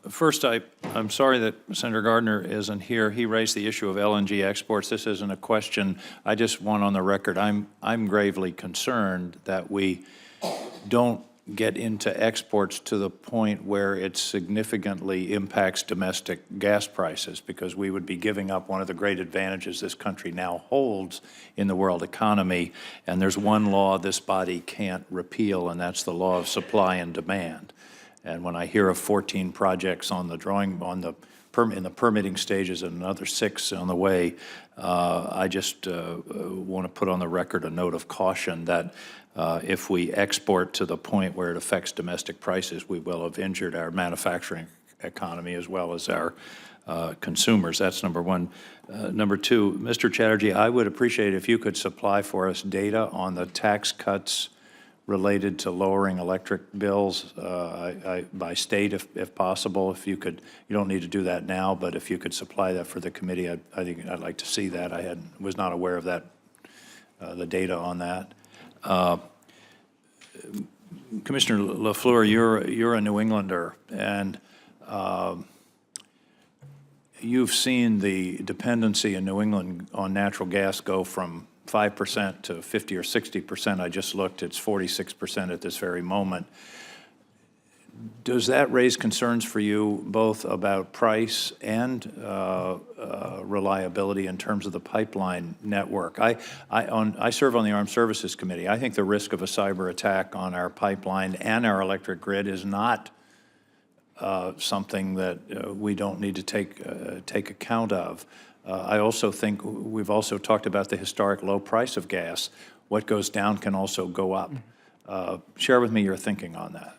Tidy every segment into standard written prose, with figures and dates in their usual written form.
First, I'm sorry that Senator Gardner isn't here. He raised the issue of LNG exports. This isn't a question. I just want on the record, I'm gravely concerned that we don't get into exports to the point where it significantly impacts domestic gas prices, because we would be giving up one of the great advantages this country now holds in the world economy. And there's one law this body can't repeal, and that's the law of supply and demand. And when I hear of 14 projects on the in the permitting stages and another 6 on the way, I just want to put on the record a note of caution that if we export to the point where it affects domestic prices, we will have injured our manufacturing economy as well as our consumers. That's number one. Number two, Mr. Chatterjee, I would appreciate if you could supply for us data on the tax cuts related to lowering electric bills by state, if possible. If you could, you don't need to do that now, but if you could supply that for the committee, I think I'd like to see that. I was not aware of that, the data on that. Commissioner LaFleur, you're a New Englander, and you've seen the dependency in New England on natural gas go from 5% to 50 or 60%. I just looked, it's 46% at this very moment. Does that raise concerns for you both about price and reliability in terms of the pipeline network? I serve on the Armed Services Committee. I think the risk of a cyber attack on our pipeline and our electric grid is not something that we don't need to take account of. I also think we've also talked about the historic low price of gas. What goes down can also go up. Share with me your thinking on that.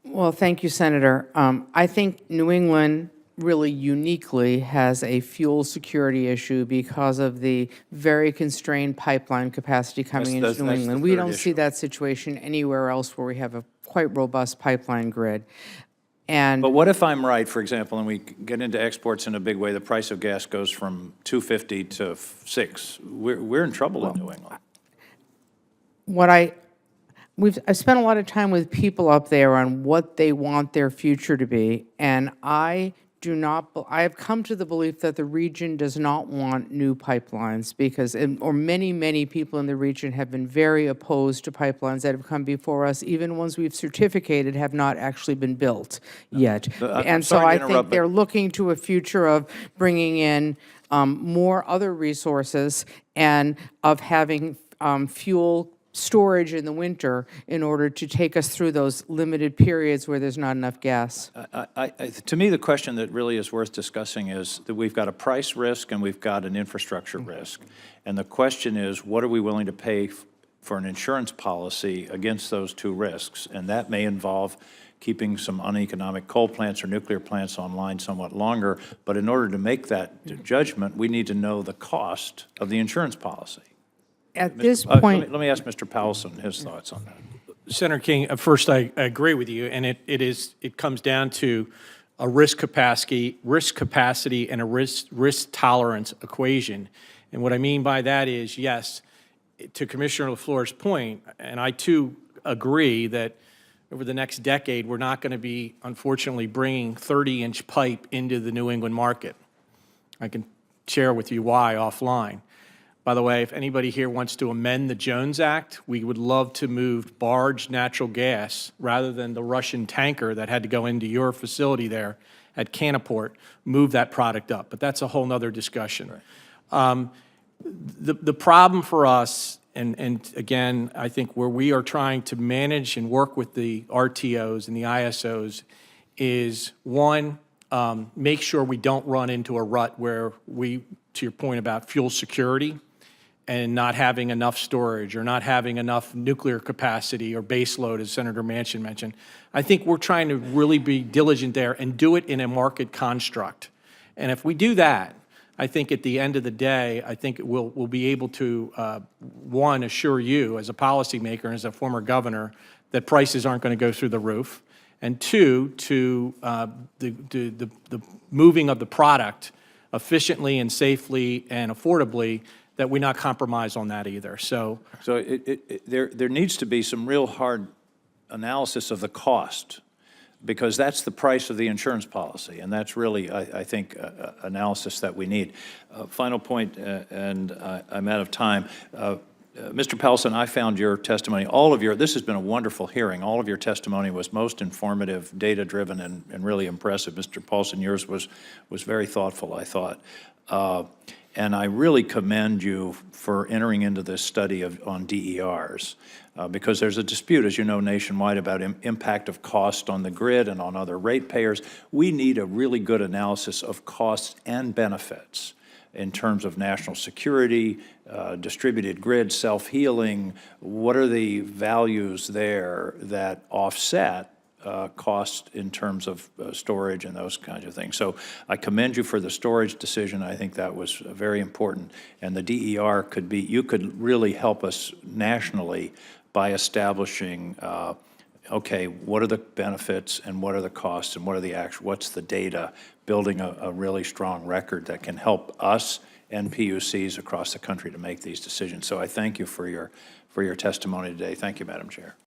Well, thank you, Senator. I think New England really uniquely has a fuel security issue because of the very constrained pipeline capacity coming into New England. We don't see that situation anywhere else where we have a quite robust pipeline grid. But what if I'm right, for example, and we get into exports in a big way, the price of gas goes from $2.50 to $6? We're in trouble in New England. I've spent a lot of time with people up there on what they want their future to be, and I have come to the belief that the region does not want new pipelines because, many people in the region have been very opposed to pipelines that have come before us. Even ones we've certificated have not actually been built yet. And so I think they're looking to a future of bringing in more other resources and of having fuel storage in the winter in order to take us through those limited periods where there's not enough gas. To me, the question that really is worth discussing is that we've got a price risk and we've got an infrastructure risk. And the question is, what are we willing to pay for an insurance policy against those two risks? And that may involve keeping some uneconomic coal plants or nuclear plants online somewhat longer. But in order to make that judgment, we need to know the cost of the insurance policy. At this point, let me ask Mr. Powelson his thoughts on that. Senator King, first I agree with you, and it comes down to a risk capacity and a risk tolerance equation. And what I mean by that is, yes, to Commissioner LaFleur's point, and I too agree that over the next decade we're not going to be, unfortunately, bringing 30-inch pipe into the New England market. I can share with you why offline. By the way, if anybody here wants to amend the Jones Act, we would love to move barge natural gas rather than the Russian tanker that had to go into your facility there at Canaport, move that product up. But that's a whole nother discussion. Right. The problem for us, and again, I think where we are trying to manage and work with the RTOs and the ISOs is, one, make sure we don't run into a rut where we, to your point about fuel security, and not having enough storage or not having enough nuclear capacity or base load, as Senator Manchin mentioned. I think we're trying to really be diligent there and do it in a market construct. And if we do that, I think at the end of the day, I think we'll be able to, one, assure you as a policymaker and as a former governor that prices aren't going to go through the roof, and two, to the moving of the product efficiently and safely and affordably, that we not compromise on that either. So there needs to be some real hard analysis of the cost because that's the price of the insurance policy, and that's really, I think, analysis that we need. Final point, and I'm out of time. Mr. Pelson, I found your testimony, this has been a wonderful hearing. All of your testimony was most informative, data-driven, and really impressive. Mr. Paulson, yours was very thoughtful, I thought. And I really commend you for entering into this study on DERs, because there's a dispute, as you know, nationwide about impact of cost on the grid and on other ratepayers. We need a really good analysis of costs and benefits in terms of national security, distributed grid, self-healing. What are the values there that offset cost in terms of storage and those kinds of things? So I commend you for the storage decision. I think that was very important. And the DER could be, you could really help us nationally by establishing, okay, what are the benefits and what are the costs and what are the what's the data, building a really strong record that can help us and PUCs across the country to make these decisions. So I thank you for your testimony today. Thank you, Madam Chair.